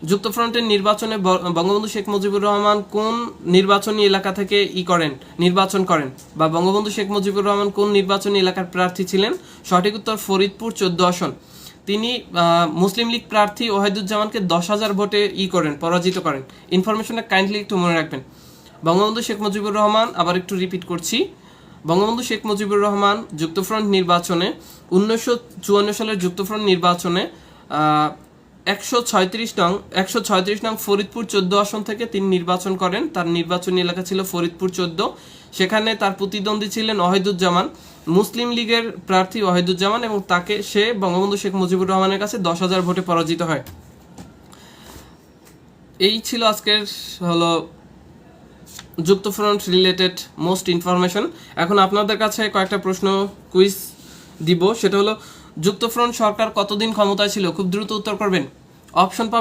যুক্তফ্রন্টের নির্বাচনে বঙ্গবন্ধু শেখ মুজিবুর রহমান কোন নির্বাচনী এলাকা থেকে নির্বাচন করেন, বা বঙ্গবন্ধু শেখ মুজিবুর রহমান কোন নির্বাচনী এলাকার প্রার্থী ছিলেন? সঠিক উত্তর ফরিদপুর 14 আসন। তিনি মুসলিম লীগ প্রার্থী ওয়াহিদুজ্জামানকে 10,000 ভোটে পরাজিত করেন। ইনফরমেশনটা কাইন্ডলি একটু মনে রাখবেন। বঙ্গবন্ধু শেখ মুজিবুর রহমান, আবার একটু রিপিট করছি, বঙ্গবন্ধু শেখ মুজিবুর রহমান যুক্তফ্রন্ট নির্বাচনে 1954 সালের যুক্তফ্রন্ট নির্বাচনে 136 নং ফরিদপুর 14 আসন থেকে তিনি নির্বাচন করেন। তার নির্বাচনী এলাকা ছিল ফরিদপুর 14। সেখানে তার প্রতিদ্বন্দ্বী ছিলেন ওয়াহিদুজ্জামান, মুসলিম লীগের প্রার্থী ওয়াহিদুজ্জামান, এবং সে বঙ্গবন্ধু শেখ মুজিবুর রহমানের কাছে 10,000 ভোটে পরাজিত হয়। এই ছিল আজকের যুক্তফ্রন্ট রিলেটেড মোস্ট ইনফরমেশন। এখন আপনাদের কাছে কয়েকটা প্রশ্ন কুইজ দিব, সেটা হলো যুক্তফ্রন্ট সরকার কতদিন ক্ষমতায় ছিল? খুব দ্রুত উত্তর করবেন। অপশন পাবেন